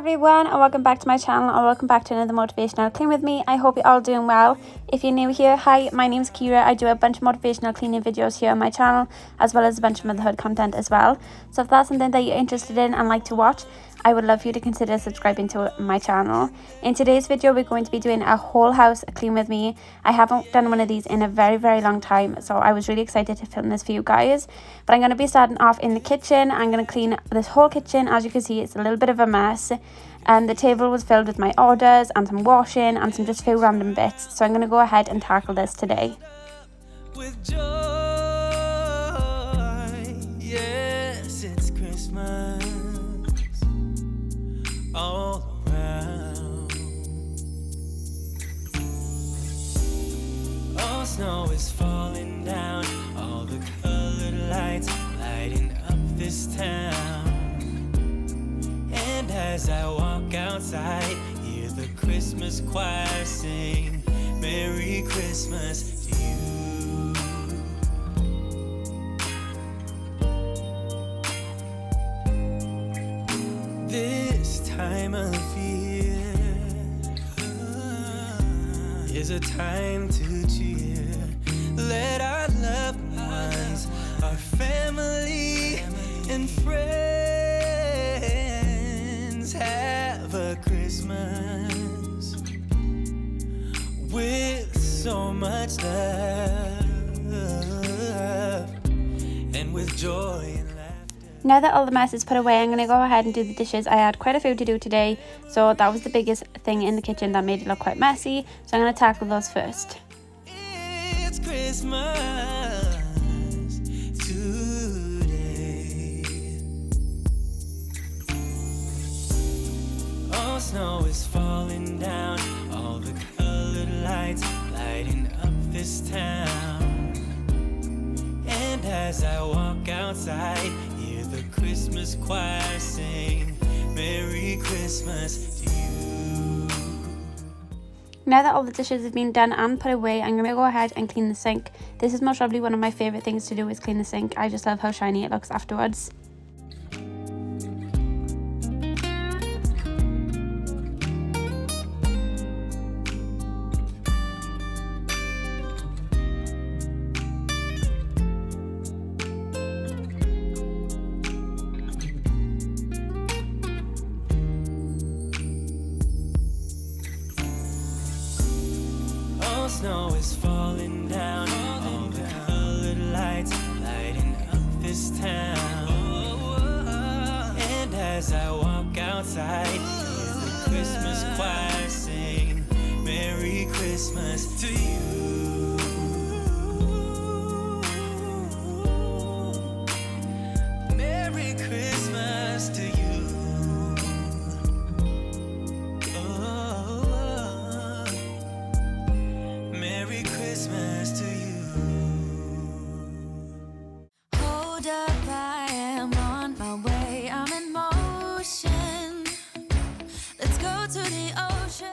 everyone, and welcome back to my channel, or welcome back to another motivational clean with me. I hope you're all doing well. If you're new here, hi, my name's Kira. I do a bunch of motivational cleaning videos here on my channel, as well as a bunch of motherhood content as well. So if that's something that you're interested in and like to watch, I would love for you to consider subscribing to my channel. In today's video, we're going to be doing a whole house clean with me. I haven't done one of these in a very long time, so I was really excited to film this for you guys. But I'm going to be starting off in the kitchen. I'm going to clean this whole kitchen. As you can see, it's a little bit of a mess. The table was filled with my orders and some washing and some just few random bits. So I'm going to go ahead and tackle this today. With joy, yes, it's Christmas all around. All snow is falling down, all the colored lights lighting up this town. And as I walk outside, hear the Christmas choir sing, Merry Christmas to you. This time of year is a time to cheer. Let our loved ones, our family and friends have a Christmas with so much love and with joy and laughter. Now that all the mess is put away, I'm going to go ahead and do the dishes. I had quite a few to do today, so that was the biggest thing in the kitchen that made it look quite messy. So I'm going to tackle those first. It's Christmas today. All snow is falling down, all the colored lights lighting up this town. And as I walk outside, hear the Christmas choir sing, Merry Christmas to you. Now that all the dishes have been done and put away, I'm going to go ahead and clean the sink. This is most probably one of my favourite things to do, is clean the sink. I just love how shiny it looks afterwards. Snow is falling down, all the colored lights lighting up this town. And as I walk outside, hear the Christmas choir sing, Merry Christmas to you. Merry Christmas to you. Merry Christmas to you. Hold up, I am on my way. I'm in motion. Let's go to the ocean.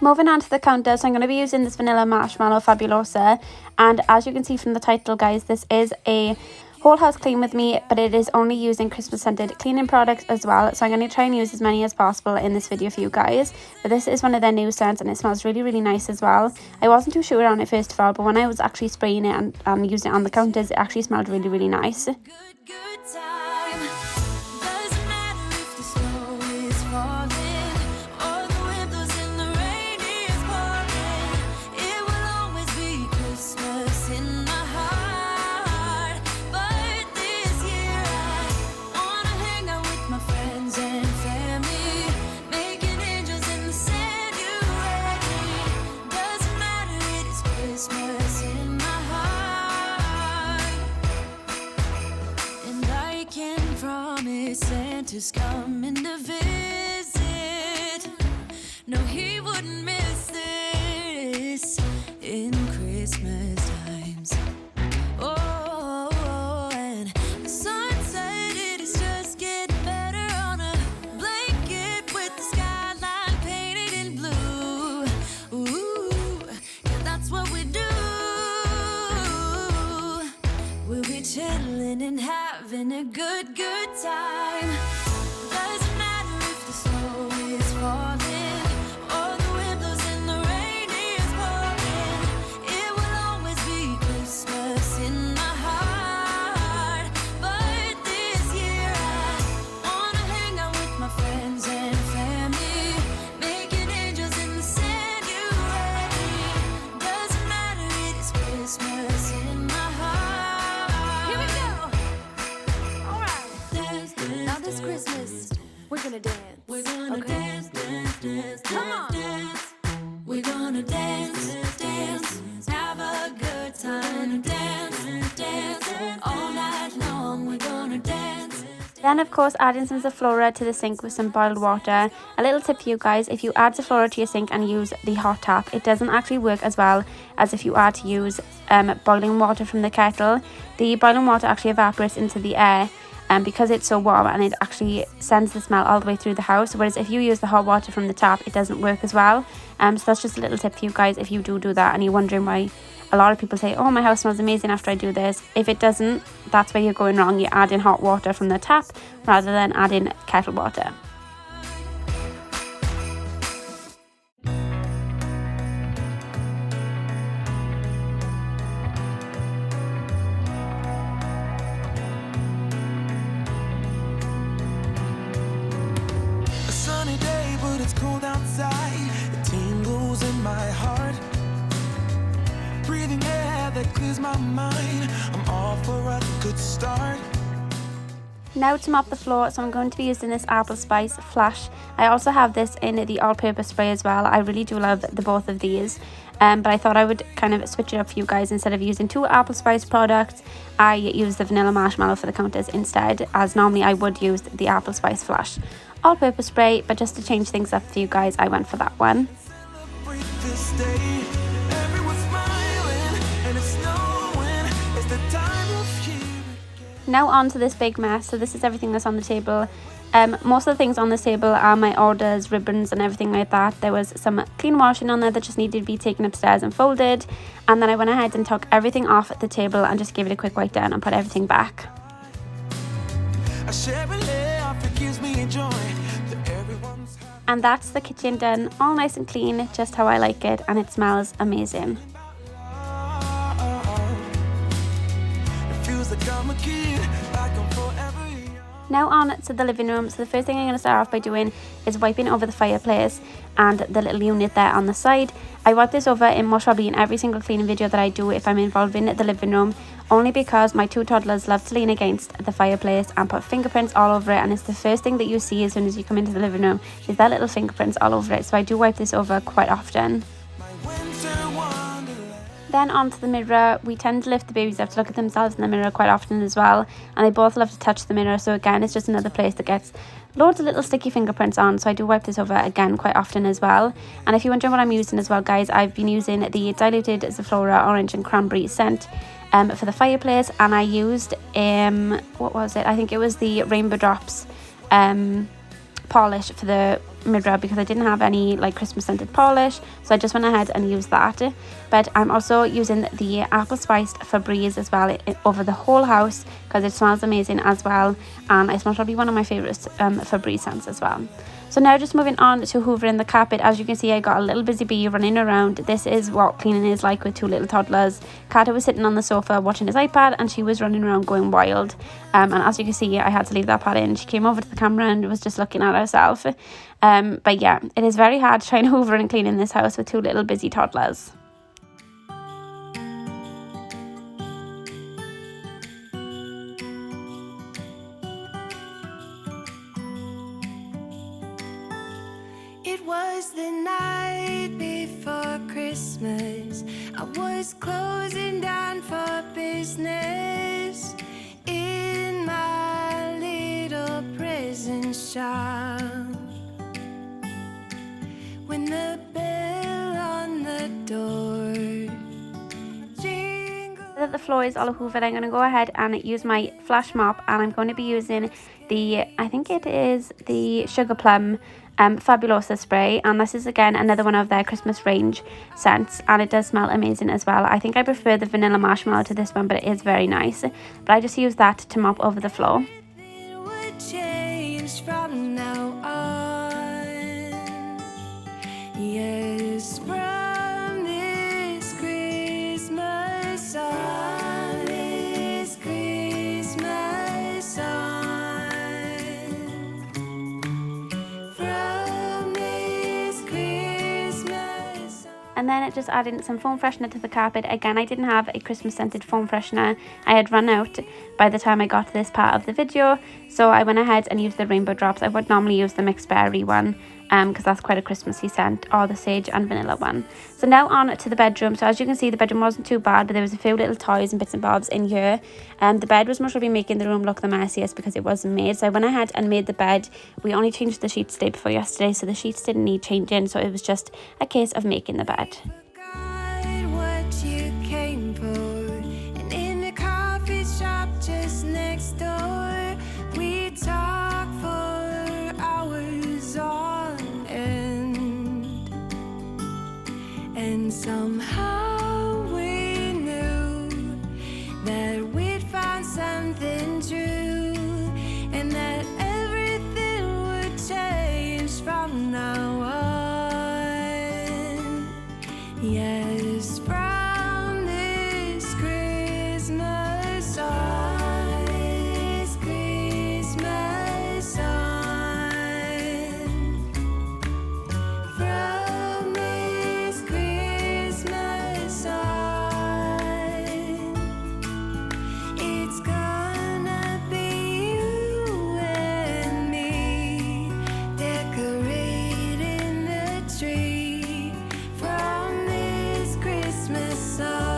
Moving on to the counter, so I'm going to be using this Vanilla Marshmallow Fabulosa. And as you can see from the title, guys, this is a whole house clean with me, but it is only using Christmas scented cleaning products as well. So I'm going to try and use as many as possible in this video for you guys. But this is one of their new scents, and it smells really nice as well. I wasn't too sure on it first of all, but when I was actually spraying it and using it on the counters, it actually smelled really nice. Good time. Doesn't matter if the snow is falling or the windows and the rain is pouring. It will always be Christmas in my heart. But this year I wanna hang out with my friends and family, making angels in the sand. You ready? Doesn't matter, it is Christmas in my heart. And I can promise Santa's coming to visit. No, he wouldn't miss this in Christmas times. Oh, and the sunset, it is just getting better on a blanket with the skyline painted in blue. Ooh, yeah, that's what we do. We'll be chilling and having a good time. Doesn't matter if the snow is We're gonna dance. We're gonna dance, dance, dance, Come on. dance. We're gonna dance, dance, have a good time. Dance, dance, all night long. We're gonna dance. Then of course adding some Zaflora to the sink with some boiled water. A little tip for you guys, if you add Zaflora to your sink and use the hot tap, it doesn't actually work as well as if you are to use boiling water from the kettle. The boiling water actually evaporates into the air because it's so warm, and it actually sends the smell all the way through the house, whereas if you use the hot water from the tap, it doesn't work as well. So that's just a little tip for you guys if you do that and you're wondering why a lot of people say, oh, my house smells amazing after I do this. If it doesn't, that's where you're going wrong. You're adding hot water from the tap rather than adding kettle water. A sunny day, but it's cold outside. It tingles in my heart. Breathing air that clears my mind. I'm all for a good start. Now to mop the floor, so I'm going to be using this apple spice flash. I also have this in the all-purpose spray as well. I really do love the both of these, but I thought I would kind of switch it up for you guys. Instead of using 2 apple spice products, I use the vanilla marshmallow for the counters instead, as normally I would use the apple spice flash all-purpose spray, but just to change things up for you guys, I went for that one. Celebrate this day. Everyone's smiling and it's snowing. It's the time of year. Now on to this big mess. So this is everything that's on the table. Most of the things on this table are my orders, ribbons and everything like that. There was some clean washing on there that just needed to be taken upstairs and folded, and then I went ahead and took everything off the table and just gave it a quick wipe down and put everything back. I share a laugh, it gives me joy that everyone's happy. And that's the kitchen done, all nice and clean, just how I like it, and it smells amazing. It feels like I'm a kid, like I'm forever young. Now on to the living room. So the first thing I'm going to start off by doing is wiping over the fireplace and the little unit there on the side. I wipe this over in most probably in every single cleaning video that I do if I'm involved in the living room, only because my 2 toddlers love to lean against the fireplace and put fingerprints all over it, and it's the first thing that you see as soon as you come into the living room is their little fingerprints all over it. So I do wipe this over quite often. My winter wonderland. Then onto the mirror. We tend to lift the babies up to look at themselves in the mirror quite often as well, and they both love to touch the mirror, so again it's just another place that gets loads of little sticky fingerprints on, so I do wipe this over again quite often as well. And if you're wondering what I'm using as well, guys, I've been using the diluted Zaflora orange and cranberry scent for the fireplace, and I used what was it, I think it was the Rainbow Drops polish for the mirror because I didn't have any like Christmas scented polish, so I just went ahead and used that. But I'm also using the apple spiced Febreze as well over the whole house because it smells amazing as well, and it smells probably one of my favorites Febreze scents as well. So now just moving on to hoovering the carpet. As you can see, I got a little busy bee running around. This is what cleaning is like with 2 little toddlers. Carter was sitting on the sofa watching his iPad and she was running around going wild. And as you can see, I had to leave that part in. She came over to the camera and was just looking at herself. But yeah, it is very hard trying to hoover and clean in this house with 2 little busy toddlers. It was the night before Christmas. I was closing down for business in my little prison shop. When the bell on the door jingled. Now that the floor is all hoovered, I'm going to go ahead and use my flash mop, and I'm going to be using I think it is the Sugar Plum Fabulosa spray, and this is again another one of their Christmas range scents, and it does smell amazing as well. I think I prefer the vanilla marshmallow to this one, but it is very nice. But I just use that to mop over the floor. It would change from now on. Yes, from this Christmas on. This Christmas on. From this Christmas on. And then just adding some foam freshener to the carpet. Again, I didn't have a Christmas scented foam freshener. I had run out by the time I got to this part of the video. So I went ahead and used the rainbow drops. I would normally use the mixed berry one because that's quite a Christmassy scent, or the sage and vanilla one. So now on to the bedroom. So as you can see, the bedroom wasn't too bad, but there was a few little toys and bits and bobs in here. The bed was most probably making the room look the messiest because it wasn't made. So I went ahead and made the bed. We only changed the sheets the day before yesterday, so the sheets didn't need changing. So it was just a case of making the bed. Forgot what you came for, and in the coffee shop just next door, we talked for hours on end, and somehow we knew that we'd find something true, and that everything would change from now on. Yes, from this Christmas on, this Christmas on, from this Christmas on, it's gonna be you and me decorating the tree from this Christmas on.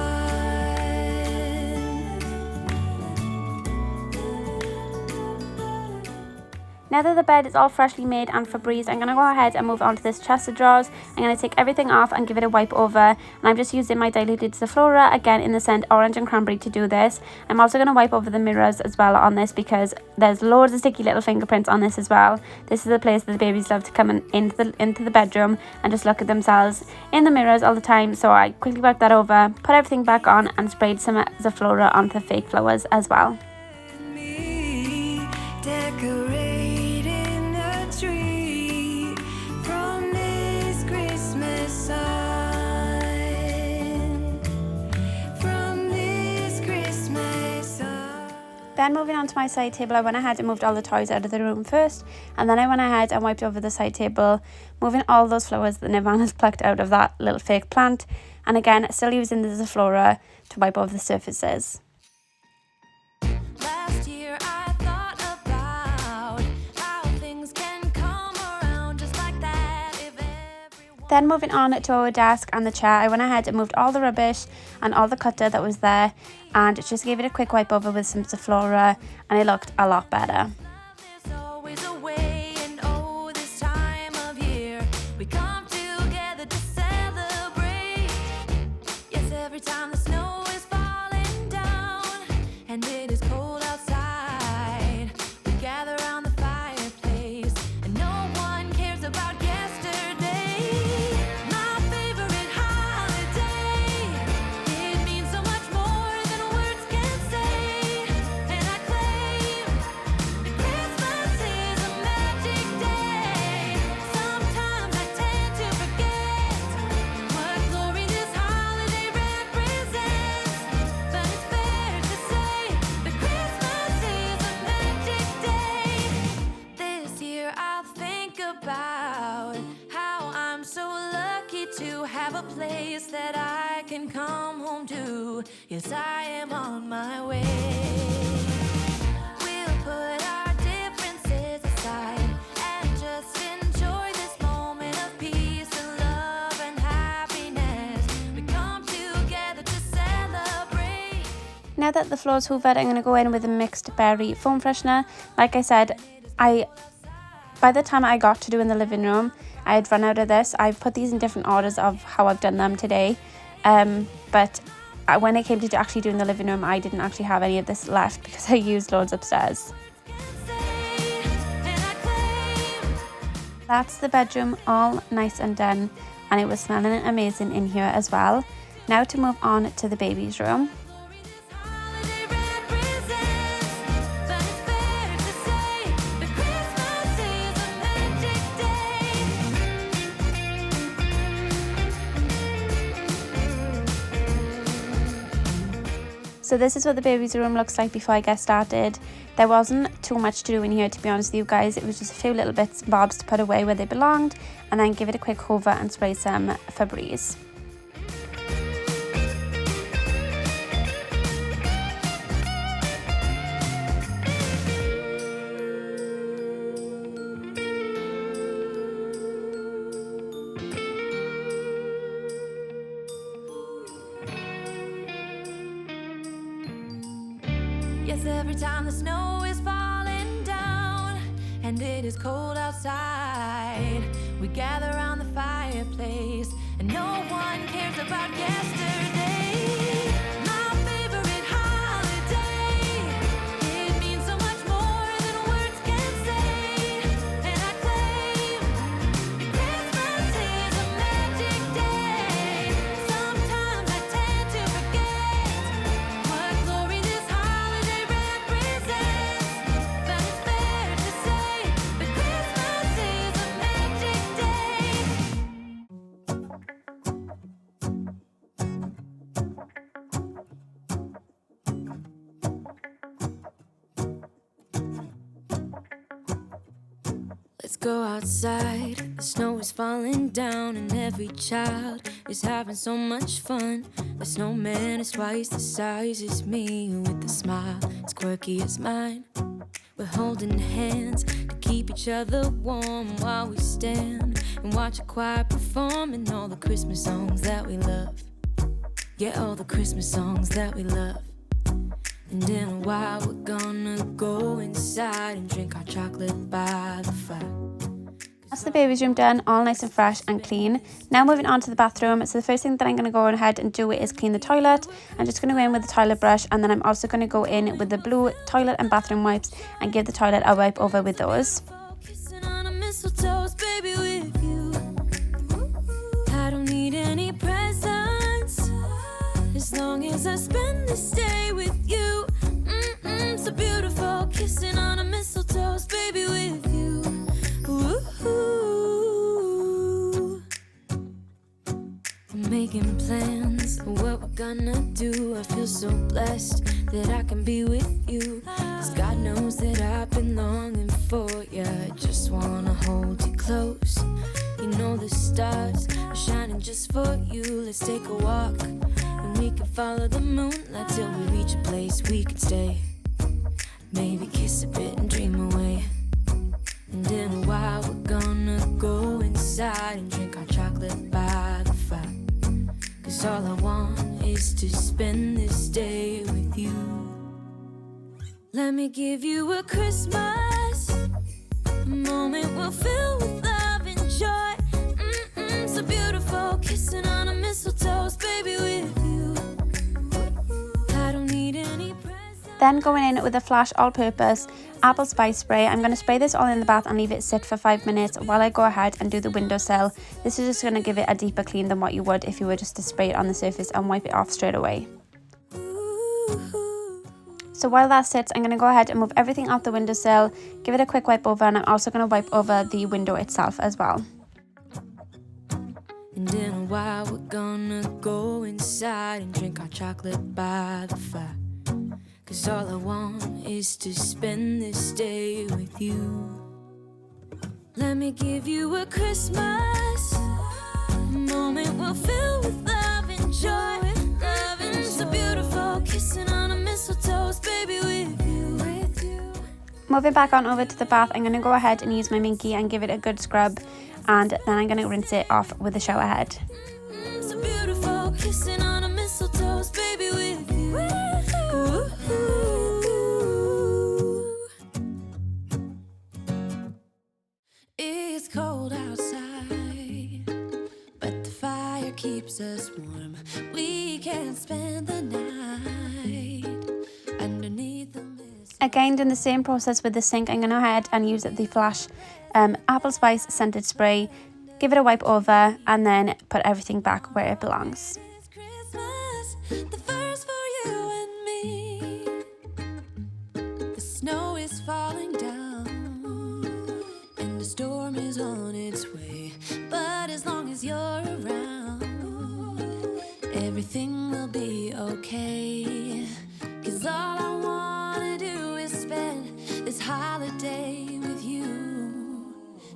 Now that the bed is all freshly made and Febreze, I'm going to go ahead and move on to this chest of drawers. I'm going to take everything off and give it a wipe over. And I'm just using my diluted Zaflora, again in the scent orange and cranberry, to do this. I'm also going to wipe over the mirrors as well on this because there's loads of sticky little fingerprints on this as well. This is the place that the babies love to come into the bedroom and just look at themselves in the mirrors all the time. So I quickly wiped that over, put everything back on, and sprayed some Zaflora onto the fake flowers as well. Me decorating the tree from this Christmas on, from this Christmas on. Then moving on to my side table, I went ahead and moved all the toys out of the room first, and then I went ahead and wiped over the side table, moving all those flowers that Nirvana's plucked out of that little fake plant, and again still using the Zaflora to wipe over the surfaces. Last year I thought about how things can come around just like that if everyone. Then moving on to our desk and the chair, I went ahead and moved all the rubbish and all the clutter that was there, and just gave it a quick wipe over with some Zaflora, and it looked a lot better. There's always a way, and oh, this time of year we come together to celebrate. Yes, every time the snow is falling down and it is cold outside, we gather around the fireplace and no one cares about yesterday. My favorite holiday, it means so much more than words can say, and I claim that Christmas is a magic day. Sometimes I tend to forget what glory this holiday represents, but it's fair to say that Christmas is a magic day. This year I'll think about how I'm so lucky to have a place that I can come home to. Yes, I am on my way. We'll put our differences aside and just enjoy this moment of peace and love and happiness. We come together to celebrate. Now that the floor's hoovered, I'm going to go in with a mixed berry foam freshener. Like I said, by the time I got to doing the living room, I had run out of this. I've put these in different orders of how I've done them today, but when it came to actually doing the living room, I didn't actually have any of this left because I used loads upstairs. That's the bedroom all nice and done, and it was smelling amazing in here as well. Now to move on to the baby's room. So this is what the baby's room looks like before I get started. There wasn't too much to do in here, to be honest with you guys. It was just a few little bits and bobs to put away where they belonged, and then give it a quick hoover and spray some Febreze. dance every time the snow is falling down and it is cold outside. We gather around the fireplace and no one cares about yesterday. My favorite holiday, it means so much more than words can say. And I claim Christmas is a magic day. Sometimes I tend to forget what glory this holiday represents. But it's fair to say that Christmas is a magic day. Let's go outside, the snow is falling down and every child is having so much fun. The snowman is twice the size as me, with a smile as quirky as mine. We're holding hands to keep each other warm while we stand and watch a choir performing all the Christmas songs that we love. Yeah, all the Christmas songs that we love. And in a while we're gonna go inside and drink our chocolate by the fire. That's the baby's room done, all nice and fresh and clean. Now moving on to the bathroom. So the first thing that I'm going to go ahead and do is clean the toilet. I'm just going to go in with the toilet brush, and then I'm also going to go in with the blue toilet and bathroom wipes and give the toilet a wipe over with those. Kissing on a mistletoe's baby with you. I don't need any presents as long as I spend this day with you. So beautiful, kissing on a mistletoe's baby with you. Ooh. I'm making plans for what we're gonna do. I feel so blessed that I can be with you, 'cause God knows that I've been longing for you. I just wanna hold you close. You know the stars are shining just for you. Let's take a walk and we can follow the moonlight till we reach a place we can stay. Maybe kiss a bit and dream away. And in a while we're gonna go inside and drink our chocolate by the fire. 'Cause all I want is to spend this day with you. Let me give you a Christmas, a moment we'll fill with love and joy. So beautiful, kissing on a mistletoe's baby with you. I don't need any presents. Then going in with a Flash all-purpose apple spice spray. I'm going to spray this all in the bath and leave it sit for 5 minutes while I go ahead and do the windowsill. This is just going to give it a deeper clean than what you would if you were just to spray it on the surface and wipe it off straight away. So while that sits, I'm going to go ahead and move everything off the windowsill, give it a quick wipe over, and I'm also going to wipe over the window itself as well. And in a while we're gonna go inside and drink our chocolate by the fire. 'Cause all I want is to spend this day with you. Let me give you a Christmas, a moment we'll fill with love and joy. Love and so beautiful, kissing on a mistletoe's baby with you. Moving back on over to the bath, I'm going to go ahead and use my Minky and give it a good scrub, and then I'm going to rinse it off with a shower head. So beautiful, kissing on a mistletoe's baby with you. It's cold outside, but the fire keeps us warm. We can spend the night underneath the mist. Again, doing the same process with the sink, I'm going to go ahead and use the Flash apple spice scented spray, give it a wipe over, and then put everything back where it belongs. It's Christmas, the first for you and me. The snow is falling down and the storm is on its way. But as long as you're around, everything will be okay. 'Cause all I wanna do is spend this holiday with you.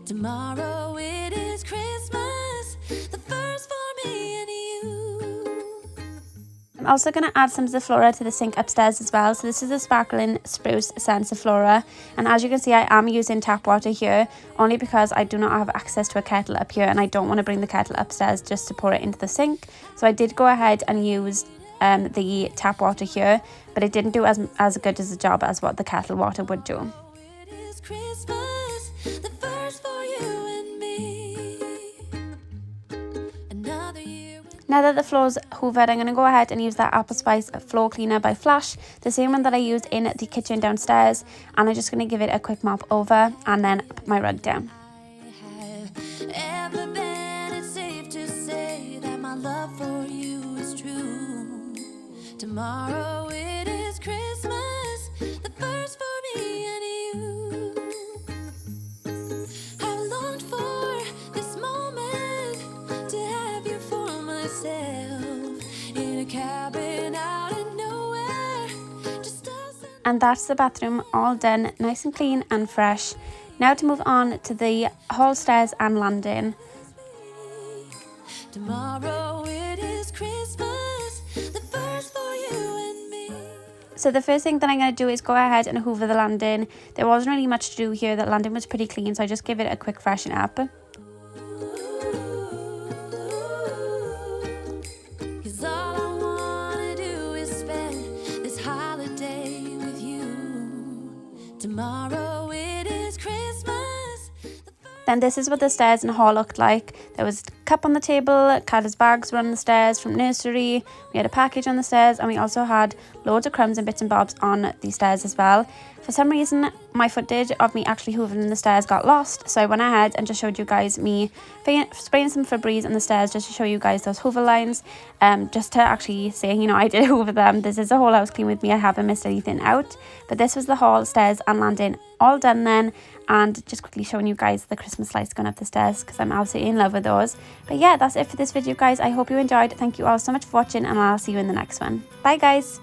Tomorrow it is Christmas, the first for me and you. I'm also going to add some Zaflora to the sink upstairs as well. So this is the Sparkling Spruce Scent Zaflora, and as you can see, I am using tap water here only because I do not have access to a kettle up here and I don't want to bring the kettle upstairs just to pour it into the sink. So I did go ahead and use the tap water here, but it didn't do as good as a job as what the kettle water would do. It is Christmas, the first for you and me. Another year. Now that the floor's hoovered, I'm going to go ahead and use that Apple Spice floor cleaner by Flash, the same one that I used in the kitchen downstairs, and I'm just going to give it a quick mop over and then put my rug down. Ever been, it's safe to say that my love for you is true. Tomorrow it is Christmas, the first for me and you. I've longed for this moment to have you for myself in a cabin out in nowhere, just us and And that's the bathroom all done, nice and clean and fresh. Now to move on to the hall stairs and landing. tomorrow it is Christmas, the first for you and me. So the first thing that I'm going to do is go ahead and hoover the landing. There wasn't really much to do here, the landing was pretty clean, so I just give it a quick freshen up. 'Cause all I wanna do is spend this holiday with you. Tomorrow it is Christmas. Then this is what the stairs and hall looked like. There was a cup on the table, Carter's bags were on the stairs from nursery, we had a package on the stairs, and we also had loads of crumbs and bits and bobs on the stairs as well. For some reason, my footage of me actually hoovering the stairs got lost, so I went ahead and just showed you guys me spraying some Febreze on the stairs just to show you guys those hoover lines, just to actually say, you know, I did hoover them. This is a whole house clean with me, I haven't missed anything out. But this was the hall, stairs and landing all done then, and just quickly showing you guys the Christmas lights going up the stairs because I'm absolutely in love with those. But yeah, that's it for this video, guys. I hope you enjoyed. Thank you all so much for watching, and I'll see you in the next one. Bye, guys.